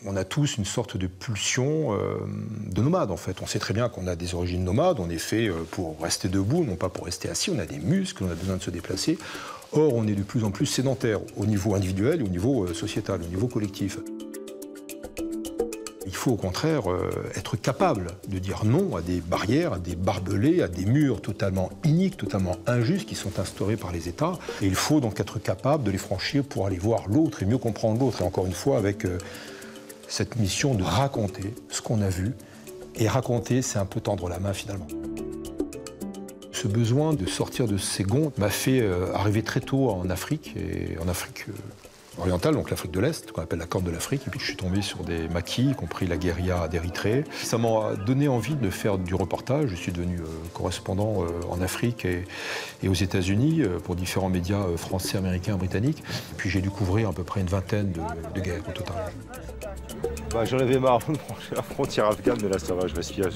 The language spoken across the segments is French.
On a tous une sorte de pulsion de nomade, en fait. On sait très bien qu'on a des origines nomades, on est fait pour rester debout, non pas pour rester assis, on a des muscles, on a besoin de se déplacer. Or, on est de plus en plus sédentaire, au niveau individuel et au niveau sociétal, au niveau collectif. Il faut au contraire être capable de dire non à des barrières, à des barbelés, à des murs totalement iniques, totalement injustes qui sont instaurés par les États. Et il faut donc être capable de les franchir pour aller voir l'autre et mieux comprendre l'autre. Et encore une fois, avec cette mission de raconter ce qu'on a vu. Et raconter, c'est un peu tendre la main finalement. Ce besoin de sortir de ces gonds m'a fait arriver très tôt en Afrique, et en Afrique orientale, donc l'Afrique de l'Est, qu'on appelle la Corne de l'Afrique. Et puis je suis tombé sur des maquis, y compris la guérilla d'Érythrée. Ça m'a donné envie de faire du reportage. Je suis devenu correspondant en Afrique et aux États-Unis pour différents médias français, américains, britanniques. Et puis j'ai dû couvrir à peu près une vingtaine de guerres au total. J'en avais marre de franchir la frontière afghane, mais là ça va, je respire.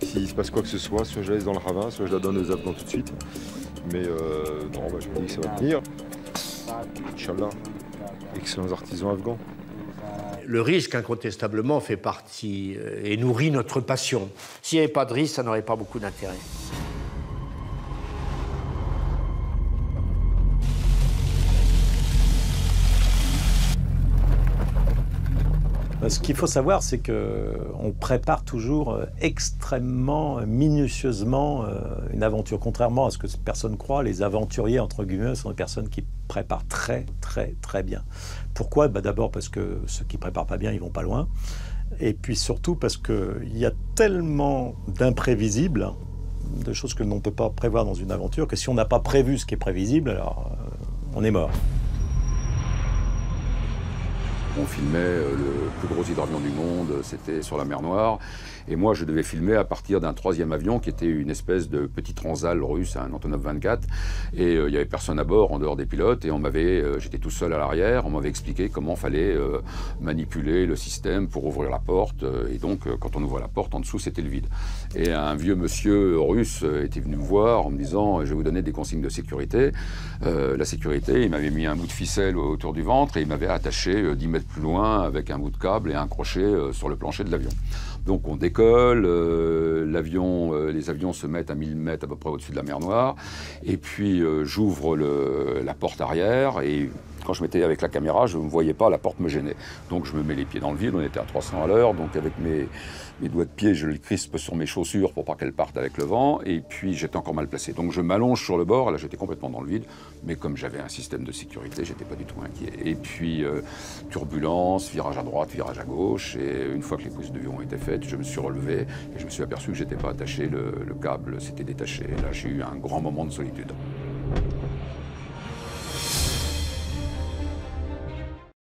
S'il se passe quoi que ce soit, soit je la laisse dans le ravin, soit je la donne aux Afghans tout de suite. Mais non, je me dis que ça va tenir. Inch'Allah. Excellents artisans afghans. Le risque, incontestablement, fait partie et nourrit notre passion. S'il n'y avait pas de risque, ça n'aurait pas beaucoup d'intérêt. Ce qu'il faut savoir, c'est qu'on prépare toujours extrêmement minutieusement une aventure. Contrairement à ce que personne croit, les aventuriers, entre guillemets, sont des personnes qui préparent très, très, très bien. Pourquoi ? D'abord parce que ceux qui ne préparent pas bien, ils ne vont pas loin. Et puis surtout parce qu'il y a tellement d'imprévisibles, de choses que l'on ne peut pas prévoir dans une aventure, que si on n'a pas prévu ce qui est prévisible, alors on est mort. On filmait le plus gros hydravion du monde, c'était sur la mer Noire. Et moi, je devais filmer à partir d'un troisième avion qui était une espèce de petit transal russe, un Antonov 24. Et il n'y avait personne à bord, en dehors des pilotes. Et j'étais tout seul à l'arrière. On m'avait expliqué comment fallait manipuler le système pour ouvrir la porte. Et donc, quand on ouvrait la porte, en dessous, c'était le vide. Et un vieux monsieur russe était venu me voir en me disant « Je vais vous donner des consignes de sécurité ». La sécurité, il m'avait mis un bout de ficelle autour du ventre et il m'avait attaché 10 mètres plus loin avec un bout de câble et un crochet sur le plancher de l'avion. Donc on décolle, les avions se mettent à 1000 mètres à peu près au-dessus de la mer Noire, et puis j'ouvre la porte arrière, et quand je m'étais avec la caméra, je ne me voyais pas, la porte me gênait. Donc je me mets les pieds dans le vide, on était à 300 à l'heure, donc avec mes doigts de pied, je les crispe sur mes chaussures pour pas qu'elles partent avec le vent, et puis j'étais encore mal placé. Donc je m'allonge sur le bord, là j'étais complètement dans le vide, mais comme j'avais un système de sécurité, j'étais pas du tout inquiet. Et puis turbulence, virage à droite, virage à gauche, et une fois que les prises de vent étaient faites, je me suis relevé et je me suis aperçu que j'étais pas attaché, le câble s'était détaché. Et là j'ai eu un grand moment de solitude.